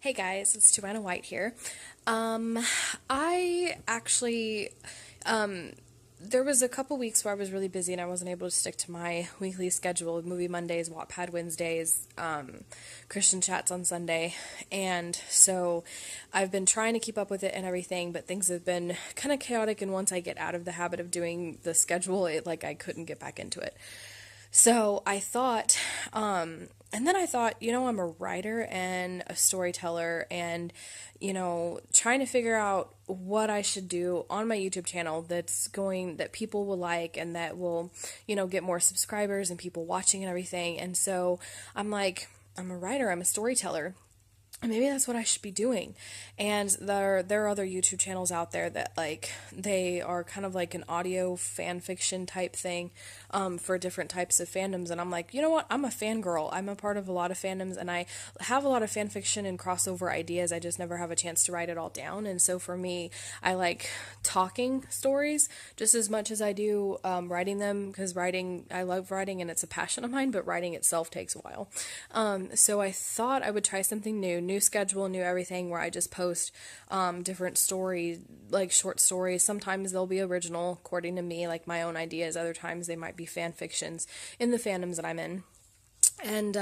Hey guys, it's Joanna White here. I actually, um, there was a couple weeks where I was really busy and I wasn't able to stick to my weekly schedule of Movie Mondays, Wattpad Wednesdays, Christian Chats on Sunday, and so I've been trying to keep up with it and everything, but things have been kind of chaotic, and once I get out of the habit of doing the schedule, I couldn't get back into it. So I thought, and then I thought, I'm a writer and a storyteller, and, trying to figure out what I should do on my YouTube channel that people will like and that will, get more subscribers and people watching and everything. And so I'm like, I'm a writer, I'm a storyteller. Maybe that's what I should be doing. And there are other YouTube channels out there that they are kind of like an audio fan fiction type thing for different types of fandoms. And I'm like, you know what? I'm a fangirl. I'm a part of a lot of fandoms, and I have a lot of fan fiction and crossover ideas. I just never have a chance to write it all down. And so for me, I like talking stories just as much as I do writing them, because I love writing and it's a passion of mine, but writing itself takes a while. So I thought I would try something new schedule, new everything, where I just post different stories, like short stories. Sometimes they'll be original, according to me, like my own ideas. Other times they might be fan fictions in the fandoms that I'm in, and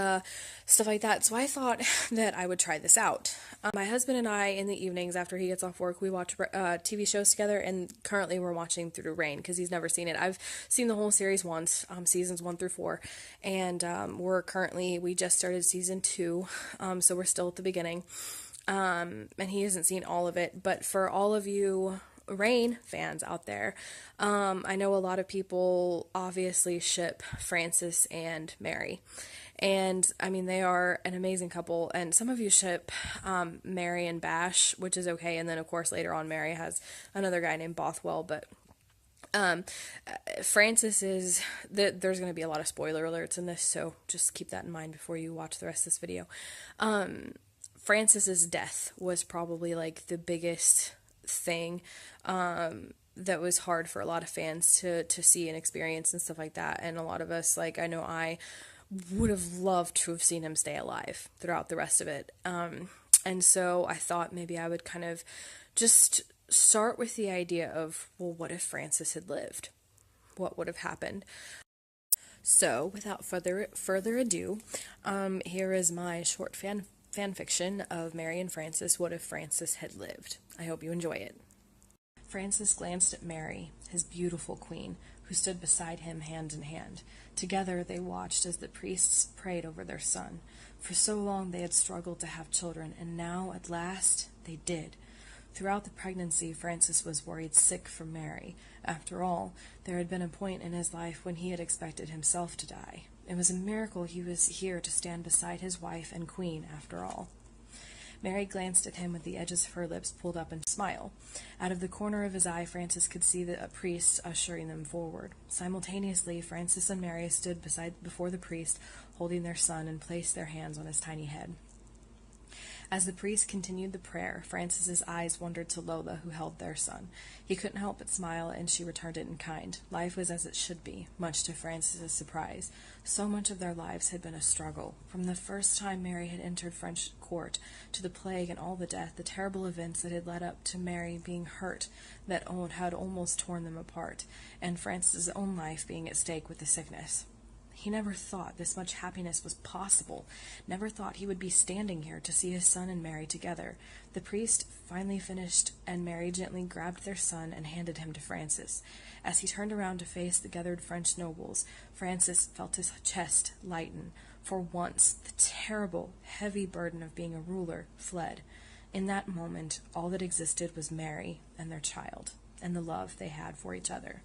stuff like that. So I thought that I would try this out. My husband and I, in the evenings after he gets off work, we watch TV shows together, and currently we're watching Through Rain because he's never seen it. I've seen the whole series once, seasons 1 through 4, and we just started season 2, so we're still at the beginning, and he hasn't seen all of it. But for all of you Rain fans out there, I know a lot of people obviously ship Francis and Mary. And I mean, they are an amazing couple, and some of you ship Mary and Bash, which is okay. And then, of course, later on, Mary has another guy named Bothwell. But Francis there's going to be a lot of spoiler alerts in this, so just keep that in mind before you watch the rest of this video. Francis's death was probably like the biggest thing that was hard for a lot of fans to see and experience and stuff like that. And a lot of us, I know I would have loved to have seen him stay alive throughout the rest of it. And so I thought maybe I would kind of just start with the idea of, well, what if Francis had lived? What would have happened? So without further ado, here is my short fan fiction of Mary and Francis, What If Francis Had Lived. I hope you enjoy it. Francis glanced at Mary, his beautiful queen, who stood beside him hand in hand. Together they watched as the priests prayed over their son. For so long they had struggled to have children, and now, at last, they did. Throughout the pregnancy, Francis was worried sick for Mary. After all, there had been a point in his life when he had expected himself to die. It was a miracle he was here to stand beside his wife and queen, after all. Mary glanced at him with the edges of her lips pulled up and smiled. Out of the corner of his eye, Francis could see the priest ushering them forward. Simultaneously, Francis and Mary stood before the priest, holding their son, and placed their hands on his tiny head. As the priest continued the prayer, Francis's eyes wandered to Lola, who held their son. He couldn't help but smile, and she returned it in kind. Life was as it should be, much to Francis's surprise. So much of their lives had been a struggle. From the first time Mary had entered French court, to the plague and all the death, the terrible events that had led up to Mary being hurt that had almost torn them apart, and Francis's own life being at stake with the sickness. He never thought this much happiness was possible, never thought he would be standing here to see his son and Mary together. The priest finally finished, and Mary gently grabbed their son and handed him to Francis. As he turned around to face the gathered French nobles, Francis felt his chest lighten. For once, the terrible, heavy burden of being a ruler fled. In that moment, all that existed was Mary and their child, and the love they had for each other.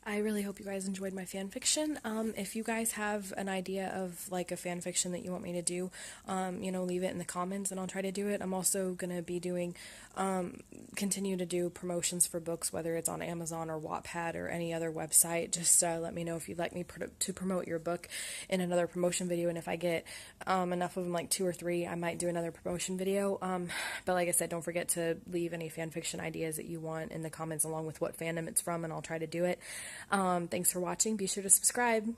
I really hope you guys enjoyed my fan fiction. If you guys have an idea of a fan fiction that you want me to do, leave it in the comments and I'll try to do it. I'm also going to be continue to do promotions for books, whether it's on Amazon or Wattpad or any other website. Just let me know if you'd like me to promote your book in another promotion video, and if I get enough of them, like 2 or 3, I might do another promotion video. But like I said, don't forget to leave any fan fiction ideas that you want in the comments along with what fandom it's from, and I'll try to do it. Thanks for watching. Be sure to subscribe.